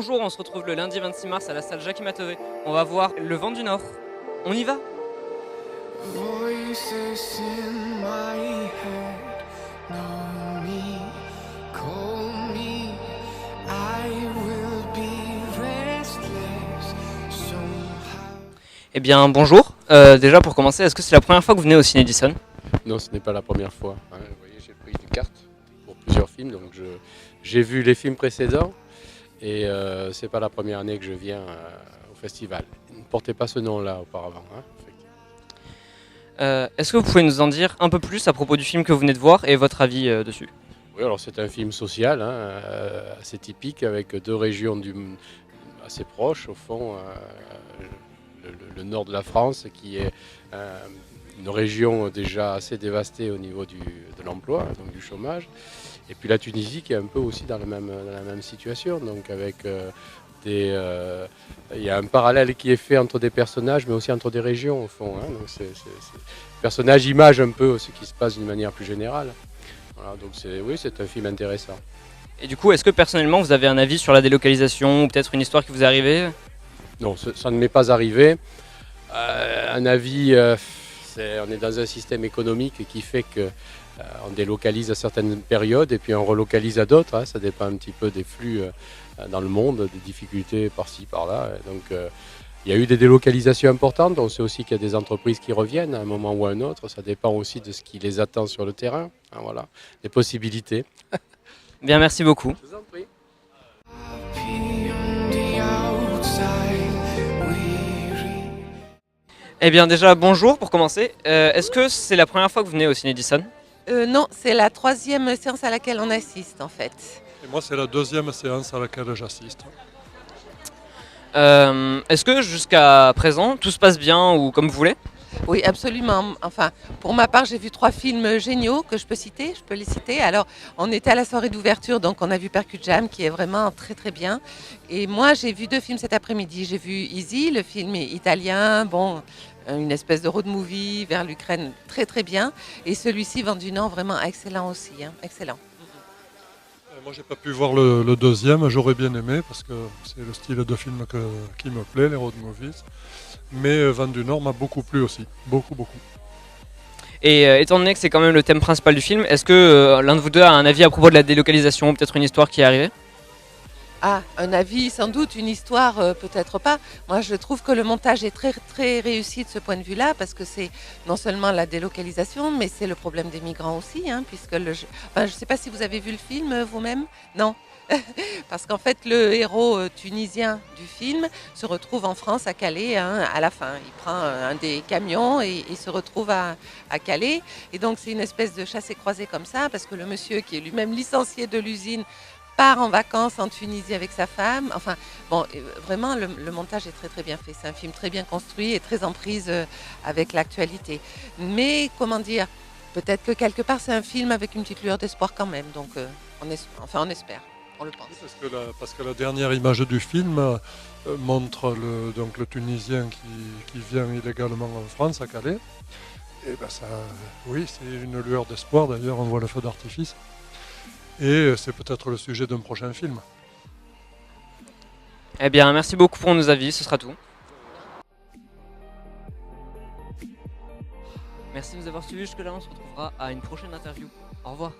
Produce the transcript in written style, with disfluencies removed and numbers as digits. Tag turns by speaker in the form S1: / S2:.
S1: Bonjour, on se retrouve le lundi 26 mars à la salle Jacques Mateuret. On va voir Le Vent du Nord. On y va?
S2: Voices in my head know me, call me, I will be restless somehow.
S1: Eh bien, bonjour. Déjà, pour commencer, est-ce que c'est la première fois que vous venez au Ciné Edison?
S3: Non, ce n'est pas la première fois. Vous voyez, j'ai pris une carte pour plusieurs films, donc j'ai vu les films précédents et c'est pas la première année que je viens au festival. Ne portez pas ce nom-là auparavant. Effectivement.
S1: Est-ce que vous pouvez nous en dire un peu plus à propos du film que vous venez de voir et votre avis dessus?
S3: Oui, alors c'est un film social, assez typique, avec deux régions assez proches, au fond. Le nord de la France, qui est une région déjà assez dévastée au niveau de l'emploi, donc du chômage. Et puis la Tunisie qui est un peu aussi dans la même situation, donc avec il y a un parallèle qui est fait entre des personnages, mais aussi entre des régions au fond. Donc personnage image un peu ce qui se passe d'une manière plus générale. Voilà, donc oui, c'est un film intéressant.
S1: Et du coup, est-ce que personnellement vous avez un avis sur la délocalisation ou peut-être une histoire qui vous est arrivée?
S3: Non, ça ne m'est pas arrivé. Un avis, on est dans un système économique qui fait qu'on délocalise à certaines périodes et puis on relocalise à d'autres. Ça dépend un petit peu des flux dans le monde, des difficultés par-ci, par-là. Donc il y a eu des délocalisations importantes. On sait aussi qu'il y a des entreprises qui reviennent à un moment ou à un autre. Ça dépend aussi de ce qui les attend sur le terrain. Voilà, des possibilités.
S1: Bien, merci beaucoup.
S3: Je vous en prie.
S2: Happy on the outside, weary.
S1: Eh bien, déjà, bonjour pour commencer. Est-ce que c'est la première fois que vous venez au Ciné Edison?
S4: Non, c'est la troisième séance à laquelle on assiste en fait.
S5: Et moi, c'est la deuxième séance à laquelle j'assiste.
S1: Est-ce que jusqu'à présent tout se passe bien ou comme vous voulez?
S4: Oui, absolument. Enfin, pour ma part, j'ai vu 3 films géniaux que je peux les citer. Alors, on était à la soirée d'ouverture, donc on a vu Percut Jam, qui est vraiment très très bien. Et moi, j'ai vu 2 films cet après-midi. J'ai vu Easy, le film italien, bon, une espèce de road movie vers l'Ukraine, très très bien. Et celui-ci, Vent du Nord, vraiment excellent aussi, excellent.
S5: Moi, j'ai pas pu voir le deuxième, j'aurais bien aimé, parce que c'est le style de film qui me plaît, les road movies. Mais Vent du Nord m'a beaucoup plu aussi, beaucoup, beaucoup.
S1: Et étant donné que c'est quand même le thème principal du film, est-ce que l'un de vous deux a un avis à propos de la délocalisation ou peut-être une histoire qui est arrivée?
S4: Ah, un avis, sans doute, une histoire, peut-être pas. Moi, je trouve que le montage est très, très réussi de ce point de vue-là, parce que c'est non seulement la délocalisation, mais c'est le problème des migrants aussi, puisque enfin, je ne sais pas si vous avez vu le film vous-même. Non. Parce qu'en fait, le héros tunisien du film se retrouve en France, à Calais, à la fin. Il prend un des camions et il se retrouve à Calais. Et donc, c'est une espèce de chassé-croisé comme ça, parce que le monsieur, qui est lui-même licencié de l'usine, part en vacances en Tunisie avec sa femme. Enfin, bon, vraiment, le montage est très très bien fait. C'est un film très bien construit et très en prise avec l'actualité. Mais, comment dire, peut-être que quelque part, c'est un film avec une petite lueur d'espoir quand même. Donc, on espère, on le pense.
S5: Oui, parce que la dernière image du film montre donc le Tunisien qui vient illégalement en France, à Calais. Et ben ça, oui, c'est une lueur d'espoir. D'ailleurs, on voit le feu d'artifice. Et c'est peut-être le sujet d'un prochain film.
S1: Eh bien, merci beaucoup pour nos avis, ce sera tout. Merci de nous avoir suivis jusque-là, on se retrouvera à une prochaine interview. Au revoir.